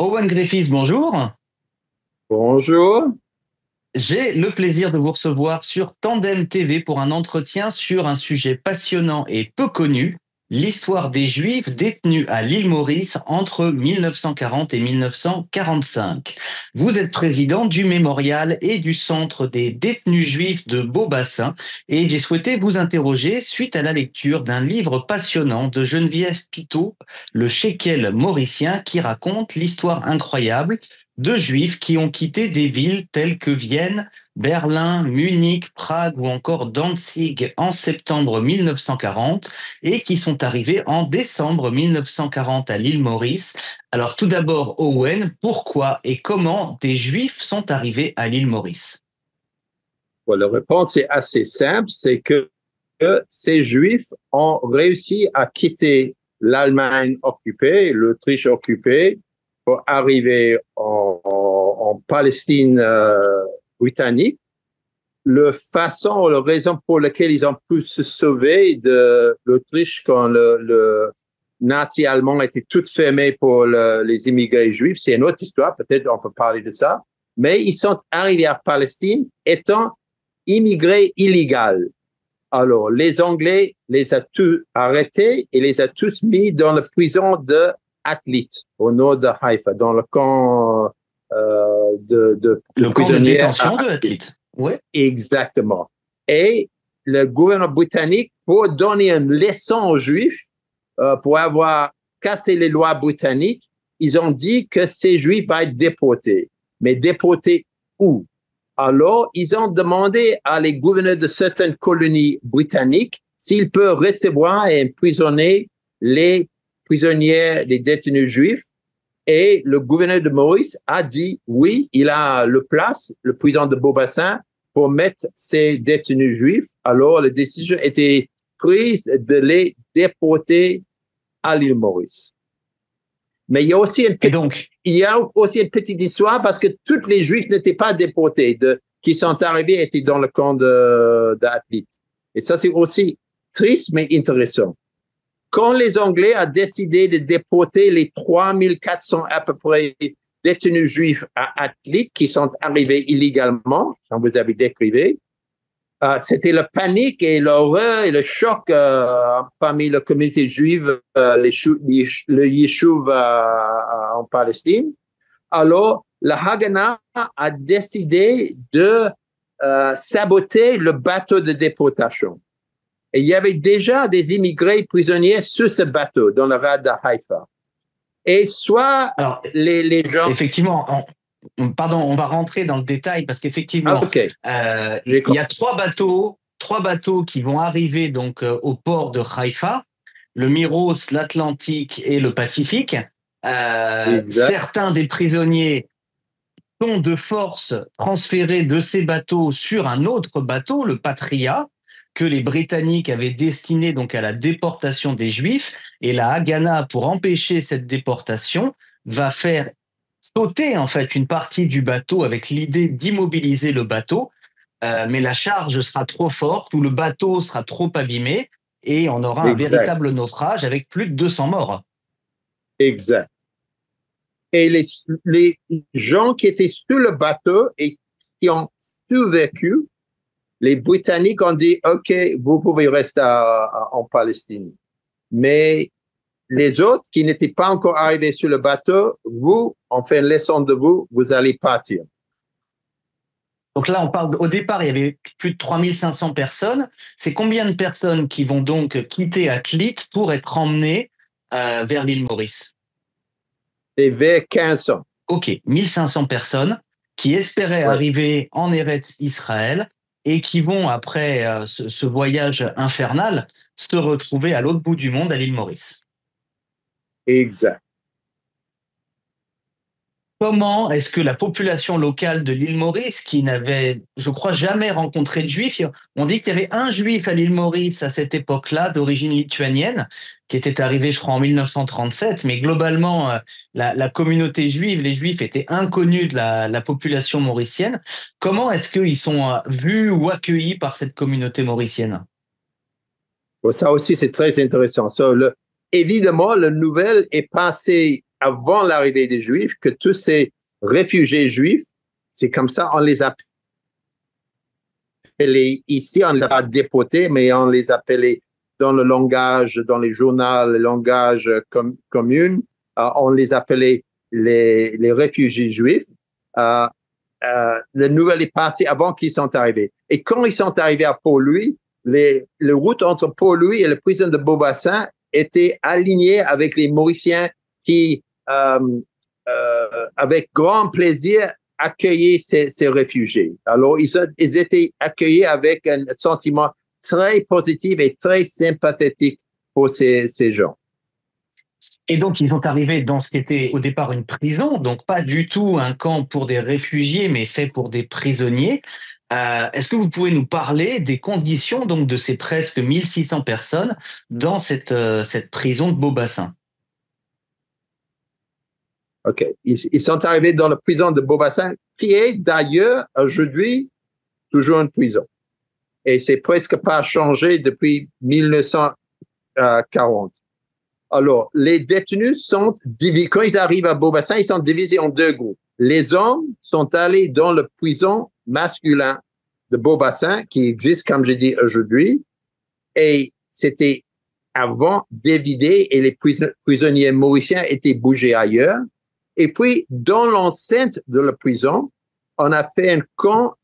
Owen Griffiths, bonjour. Bonjour. J'ai le plaisir de vous recevoir sur Tandem TV pour un entretien sur un sujet passionnant et peu connu, l'histoire des Juifs détenus à l'île Maurice entre 1940 et 1945. Vous êtes président du mémorial et du centre des détenus juifs de Beaubassin et j'ai souhaité vous interroger suite à la lecture d'un livre passionnant de Geneviève Pitot, Le Shekel mauricien, qui raconte l'histoire incroyable de Juifs qui ont quitté des villes telles que Vienne, Berlin, Munich, Prague ou encore Danzig en septembre 1940 et qui sont arrivés en décembre 1940 à l'île Maurice. Alors tout d'abord, Owen, pourquoi et comment des Juifs sont arrivés à l'île Maurice? Bon, la réponse est assez simple, c'est que ces Juifs ont réussi à quitter l'Allemagne occupée, l'Autriche occupée, pour arriver en Palestine britannique. La raison pour laquelle ils ont pu se sauver de l'Autriche quand le Nazi allemand était tout fermé pour les immigrés juifs, c'est une autre histoire, peut-être on peut parler de ça, mais ils sont arrivés à Palestine étant immigrés illégaux. Alors, les Anglais les ont tous arrêtés et les ont tous mis dans la prison de Atlit, au nord de Haïfa, dans le camp de Le camp de prisonniers détention à de Atlit. Atlit. Oui. Exactement. Et le gouvernement britannique, pour donner une leçon aux Juifs, pour avoir cassé les lois britanniques, ils ont dit que ces Juifs vont être déportés. Mais déportés où? Alors, ils ont demandé à les gouverneurs de certaines colonies britanniques s'ils peuvent recevoir et emprisonner les prisonniers, les détenus juifs. Et le gouverneur de Maurice a dit oui, il a le place, le président de Beaubassin, pour mettre ces détenus juifs. Alors, la décision était prise de les déporter à l'île Maurice. Mais il y a aussi une petite histoire parce que tous les Juifs n'étaient pas déportés, qui sont arrivés étaient dans le camp d'Atlit. Et ça, c'est aussi triste, mais intéressant. Quand les Anglais ont décidé de déporter les 3400 à peu près détenus juifs à Atlit qui sont arrivés illégalement, comme vous avez décrit, c'était la panique et l'horreur et le choc parmi la communauté juive, le Yishuv en Palestine. Alors, la Haganah a décidé de saboter le bateau de déportation. Et il y avait déjà des immigrés prisonniers sur ce bateau, dans le rade de Haïfa. Et soit Alors, les gens... effectivement, pardon, on va rentrer dans le détail parce qu'effectivement, OK, il y a trois bateaux qui vont arriver donc au port de Haïfa, le Miros, l'Atlantique et le Pacifique. exact, Certains des prisonniers sont de force transférés de ces bateaux sur un autre bateau, le Patria, que les Britanniques avaient destiné donc à la déportation des Juifs. Et la Haganah, pour empêcher cette déportation, va faire sauter en fait une partie du bateau avec l'idée d'immobiliser le bateau, mais la charge sera trop forte ou le bateau sera trop abîmé et on aura un exact, véritable naufrage avec plus de 200 morts. exact. Et les gens qui étaient sur le bateau et qui ont survécu, les Britanniques ont dit, OK, vous pouvez rester en Palestine. Mais les autres qui n'étaient pas encore arrivés sur le bateau, vous, on fait une leçon de vous, vous allez partir. Donc là, on parle, au départ, il y avait plus de 3500 personnes. C'est combien de personnes qui vont donc quitter Atlit pour être emmenées vers l'île Maurice? C'est vers 15 ans. Ok, 1500 personnes qui espéraient Ouais, arriver en Eretz Israël et qui vont, après ce voyage infernal, se retrouver à l'autre bout du monde, à l'île Maurice. exact. Comment est-ce que la population locale de l'île Maurice, qui n'avait, je crois, jamais rencontré de juifs, on dit qu'il y avait un juif à l'île Maurice à cette époque-là, d'origine lituanienne, qui était arrivé, je crois, en 1937, mais globalement, la communauté juive, les juifs étaient inconnus de la population mauricienne. Comment est-ce qu'ils sont vus ou accueillis par cette communauté mauricienne? Bon, ça aussi, c'est très intéressant. Évidemment, la nouvelle est passée avant l'arrivée des Juifs, que tous ces réfugiés juifs, c'est comme ça, on les appelait ici, on ne les a pas déportés, mais on les appelait dans le langage, dans les journaux, le langage commun, on les appelait les réfugiés juifs. La nouvelle est partie avant qu'ils sont arrivés. Et quand ils sont arrivés à Port-Louis, les routes entre Port-Louis et la prison de Beaubassin étaient alignées avec les Mauriciens qui, avec grand plaisir, accueillaient ces réfugiés. Alors, ils étaient accueillis avec un sentiment très positif et très sympathique pour ces gens. Et donc, ils sont arrivés dans ce qui était au départ une prison, donc pas du tout un camp pour des réfugiés, mais fait pour des prisonniers. Est-ce que vous pouvez nous parler des conditions donc de ces presque 1600 personnes dans cette prison de Beaubassin? OK. Ils sont arrivés dans la prison de Beaubassin, qui est d'ailleurs aujourd'hui toujours une prison. Et c'est presque pas changé depuis 1940. Alors, les détenus sont divisés. Quand ils arrivent à Beaubassin, ils sont divisés en deux groupes. Les hommes sont allés dans la prison masculin de Beaubassin, qui existe, comme j'ai dit, aujourd'hui. Et c'était avant d'évider et les prisonniers mauriciens étaient bougés ailleurs. Et puis, dans l'enceinte de la prison, on a fait un camp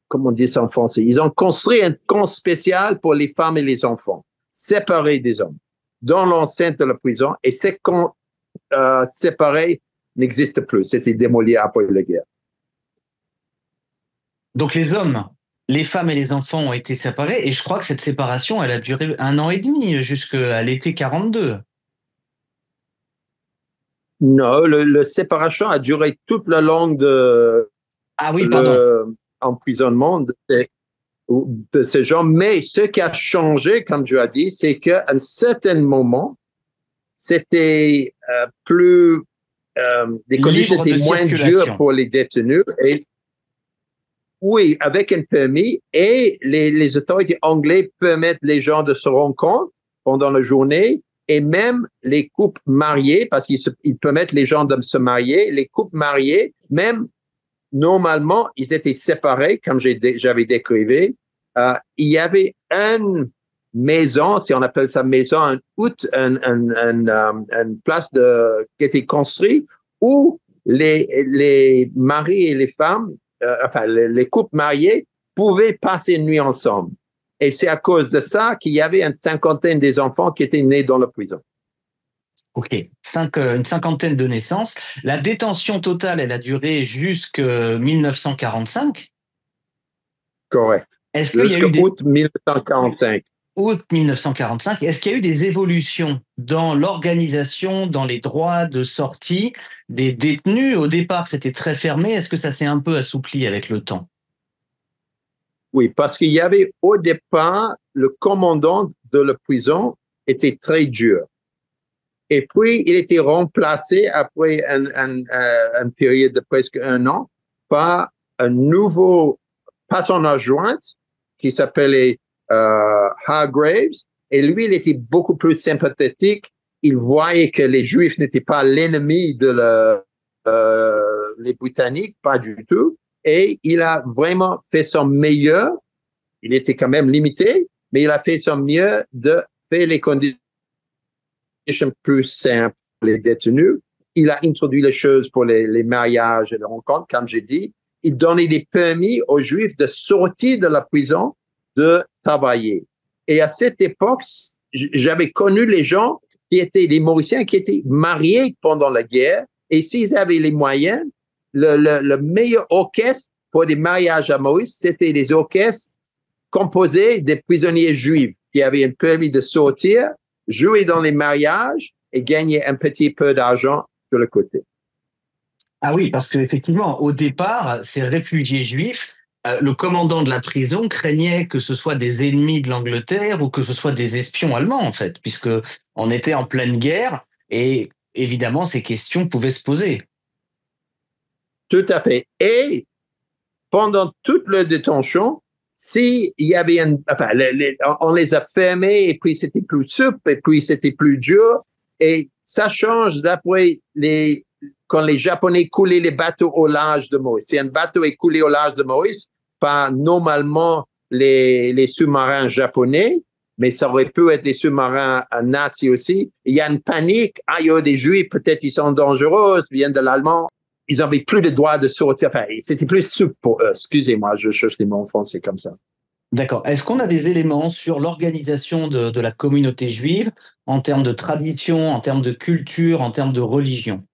comment on dit ça en français? Ils ont construit un camp spécial pour les femmes et les enfants, séparés des hommes, dans l'enceinte de la prison. Et ces camps séparés n'existent plus. C'était démoli après la guerre. Donc les hommes, les femmes et les enfants ont été séparés, et je crois que cette séparation, elle a duré 1 an et demi, jusqu'à l'été 42. Non, la séparation a duré toute la longue de l'emprisonnement de ces gens. Mais ce qui a changé, comme tu as dit, c'est qu'à un certain moment, c'était plus des conditions étaient moins dures pour les détenus. Et oui, avec un permis, et les autorités anglaises permettent les gens de se rendre compte pendant la journée, et même les couples mariés, parce qu'ils permettent les gens de se marier, les couples mariés, même normalement, ils étaient séparés, comme j'avais décrit. Il y avait une maison, si on appelle ça maison, une place qui était construite où les maris et les femmes, les couples mariés pouvaient passer une nuit ensemble. Et c'est à cause de ça qu'il y avait une cinquantaine des enfants qui étaient nés dans la prison. OK, une cinquantaine de naissances. La détention totale, elle a duré jusqu'en 1945. Correct. Jusqu'à août 1945. Août 1945. Est-ce qu'il y a eu des évolutions dans l'organisation, dans les droits de sortie des détenus? Au départ, c'était très fermé. Est-ce que ça s'est un peu assoupli avec le temps? Oui, parce qu'il y avait au départ, le commandant de la prison était très dur. Et puis, il était remplacé après une période de presque 1 an par un nouveau, pas son adjointe, qui s'appelait Hargraves. Et lui, il était beaucoup plus sympathique. Il voyait que les Juifs n'étaient pas l'ennemi les Britanniques, pas du tout. Et il a vraiment fait son meilleur. Il était quand même limité, mais il a fait son mieux de faire les conditions plus simples pour les détenus. Il a introduit les choses pour les mariages et les rencontres, comme j'ai dit. Il donnait des permis aux Juifs de sortir de la prison, de travailler. Et à cette époque, j'avais connu les gens qui étaient des Mauriciens qui étaient mariés pendant la guerre. Et s'ils avaient les moyens, le meilleur orchestre pour des mariages à Maurice, c'était des orchestres composés des prisonniers juifs qui avaient un permis de sortir, jouer dans les mariages et gagner un petit peu d'argent sur le côté. Ah oui, parce qu'effectivement, au départ, ces réfugiés juifs, le commandant de la prison craignait que ce soit des ennemis de l'Angleterre ou que ce soit des espions allemands, en fait, puisque on était en pleine guerre et évidemment, ces questions pouvaient se poser. Tout à fait. Et pendant toute leur détention, s'il y avait on les a fermés et puis c'était plus souple et puis c'était plus dur, Et ça change d'après quand les Japonais coulaient les bateaux au large de Maurice. Si un bateau est coulé au large de Maurice, pas normalement les sous-marins japonais, mais ça aurait pu être les sous-marins nazis aussi. Il y a une panique. Ah, il y a des Juifs, peut-être ils sont dangereux, ils viennent de l'Allemand. Ils n'avaient plus le droit de sortir. Enfin, c'était plus souple pour eux. Excusez-moi, je cherche les mots en français comme ça. D'accord. Est-ce qu'on a des éléments sur l'organisation de la communauté juive en termes de tradition, en termes de culture, en termes de religion?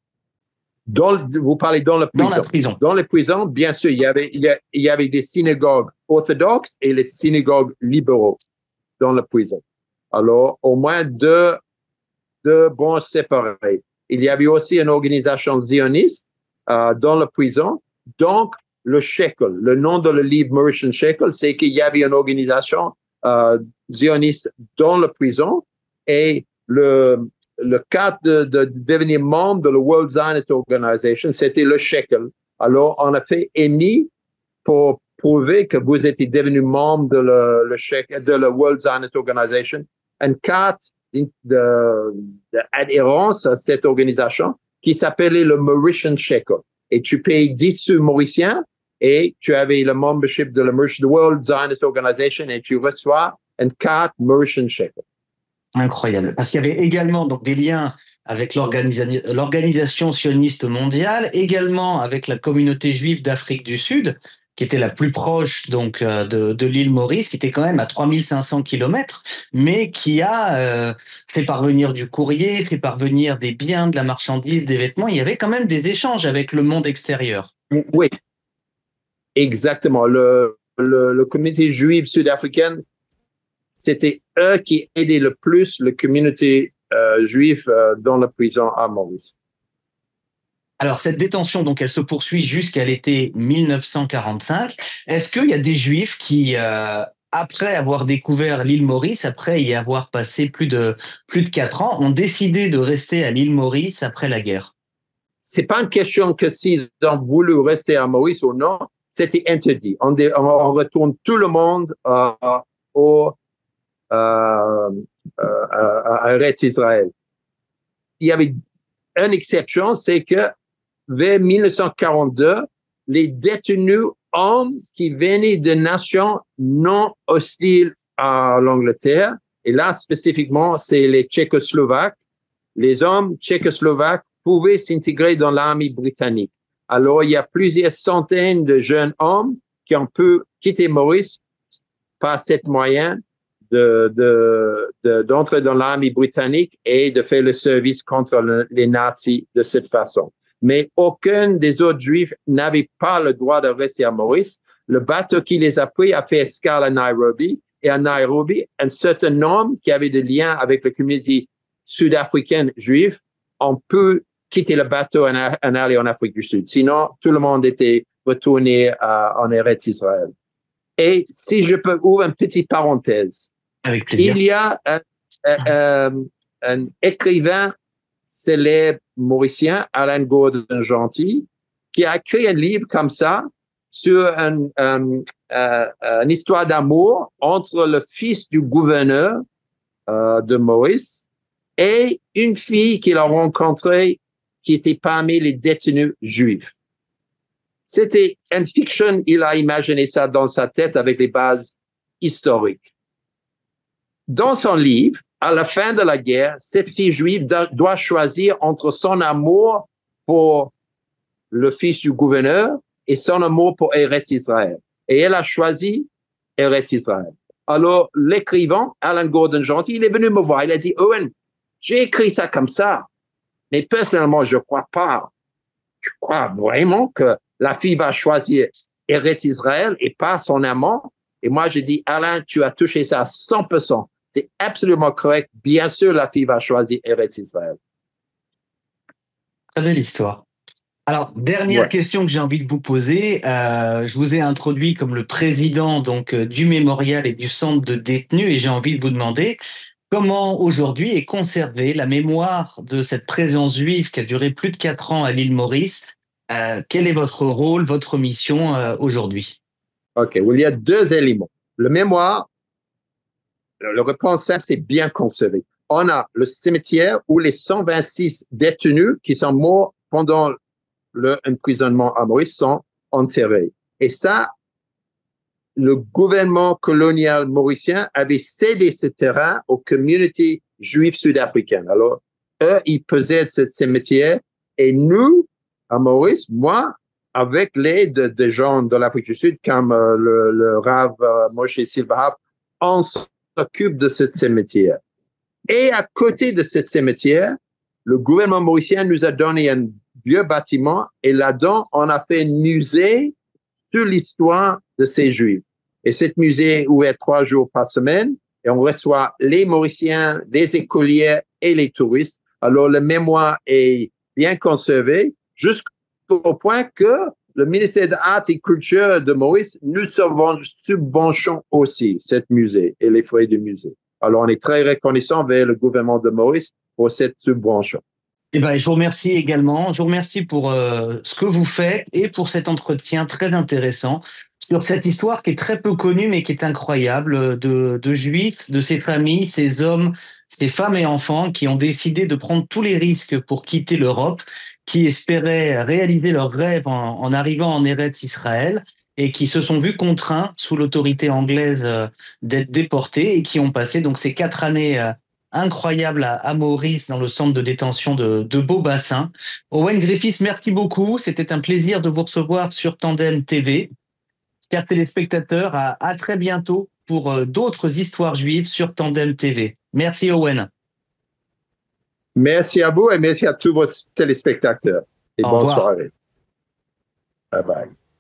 Vous parlez dans la Dans prison. la prison. Dans les prisons, bien sûr, il y avait des synagogues orthodoxes et les synagogues libéraux dans la prison. Alors, au moins deux branches séparées. Il y avait aussi une organisation zioniste dans la prison. Donc, le shekel, le nom de le livre Mauritian Shekel, c'est qu'il y avait une organisation zioniste dans la prison et le cadre de devenir membre de la World Zionist Organization, c'était le shekel. Alors, on a fait émis pour prouver que vous étiez devenu membre de la World Zionist Organization, une carte d'adhérence à cette organisation qui s'appelait le Mauritian Shekel. Et tu payes 10 sous mauriciens et tu avais le membership de la World Zionist Organization et tu reçois une carte Mauritian Shekel. Incroyable. Parce qu'il y avait également donc des liens avec l'organisation sioniste mondiale, également avec la communauté juive d'Afrique du Sud, qui était la plus proche donc de l'île Maurice, qui était quand même à 3500 kilomètres, mais qui a fait parvenir du courrier, fait parvenir des biens, de la marchandise, des vêtements. Il y avait quand même des échanges avec le monde extérieur. Oui, exactement. Le communauté juive sud-africaine, c'était eux qui aidaient le plus la communauté juive dans la prison à Maurice. Alors, cette détention, donc, elle se poursuit jusqu'à l'été 1945. Est-ce qu'il y a des Juifs qui, après avoir découvert l'île Maurice, après y avoir passé plus de 4 ans, ont décidé de rester à l'île Maurice après la guerre? C'est pas une question que s'ils ont voulu rester à Maurice ou non, c'était interdit. On retourne tout le monde à Eretz Israël. Il y avait une exception, c'est que vers 1942, les détenus hommes qui venaient de nations non hostiles à l'Angleterre, et là spécifiquement, c'est les Tchécoslovaques, les hommes tchécoslovaques pouvaient s'intégrer dans l'armée britannique. Alors, il y a plusieurs centaines de jeunes hommes qui ont pu quitter Maurice par cette moyen d'entrer dans l'armée britannique et de faire le service contre les nazis de cette façon. Mais aucun des autres juifs n'avait pas le droit de rester à Maurice. Le bateau qui les a pris a fait escale à Nairobi. Et à Nairobi, un certain homme qui avait des liens avec la communauté sud-africaine juive ont pu quitter le bateau et aller en Afrique du Sud. Sinon, tout le monde était retourné en Eretz Israël. Et si je peux ouvrir une petite parenthèse. Avec plaisir. Il y a un écrivain célèbre mauricien, Alain Gordon-Gentil, qui a écrit un livre comme ça sur une histoire d'amour entre le fils du gouverneur de Maurice et une fille qu'il a rencontrée qui était parmi les détenus juifs. C'était une fiction, il a imaginé ça dans sa tête avec les bases historiques. Dans son livre, à la fin de la guerre, cette fille juive doit choisir entre son amour pour le fils du gouverneur et son amour pour Eretz Israël. Et elle a choisi Eretz Israël. Alors, l'écrivain, Alain Gordon-Gentil, il est venu me voir. Il a dit, Owen, j'ai écrit ça comme ça, mais personnellement, je ne crois pas. Je crois vraiment que la fille va choisir Eretz Israël et pas son amant. Et moi, j'ai dit, Alain, tu as touché ça à 100%. C'est absolument correct. Bien sûr, la fille va choisir Eretz Israël. Très belle histoire. Alors, dernière question que j'ai envie de vous poser. Je vous ai introduit comme le président donc du mémorial et du centre de détenus et j'ai envie de vous demander comment aujourd'hui est conservée la mémoire de cette présence juive qui a duré plus de 4 ans à l'île Maurice. Quel est votre rôle, votre mission aujourd'hui? OK. Il y a deux éléments. Le mémoire, le réponse simple, c'est bien conservé. on a le cimetière où les 126 détenus qui sont morts pendant l'emprisonnement à Maurice sont enterrés. Et ça, le gouvernement colonial mauricien avait cédé ce terrain aux communautés juives sud-africaines. Alors, eux, ils possèdent ce cimetière et nous, à Maurice, moi, avec l'aide de gens de l'Afrique du Sud, comme le Rav Moshe Silverhoff, on s'occupe de ce cimetière. Et à côté de ce cimetière, le gouvernement mauricien nous a donné un vieux bâtiment et là-dedans, on a fait un musée sur l'histoire de ces Juifs. Et ce musée est ouvert 3 jours par semaine et on reçoit les Mauriciens, les écoliers et les touristes. Alors, le mémoire est bien conservé jusqu'au point que le ministère de l'Art et Culture de Maurice nous subventionne aussi ce musée et les frais du musée. Alors, on est très reconnaissant vers le gouvernement de Maurice pour cette subvention. Eh ben, je vous remercie également. Je vous remercie pour ce que vous faites et pour cet entretien très intéressant sur cette histoire qui est très peu connue mais qui est incroyable de Juifs, de ces familles, ces hommes, ces femmes et enfants qui ont décidé de prendre tous les risques pour quitter l'Europe, qui espéraient réaliser leurs rêves en arrivant en Eretz Israël et qui se sont vus contraints sous l'autorité anglaise d'être déportés et qui ont passé donc ces 4 années incroyable à Maurice, dans le centre de détention de Beaubassin. Owen Griffiths, merci beaucoup. C'était un plaisir de vous recevoir sur Tandem TV. Chers téléspectateurs, à très bientôt pour d'autres histoires juives sur Tandem TV. Merci Owen. Merci à vous et merci à tous vos téléspectateurs. Et bonne soirée. Bye bye.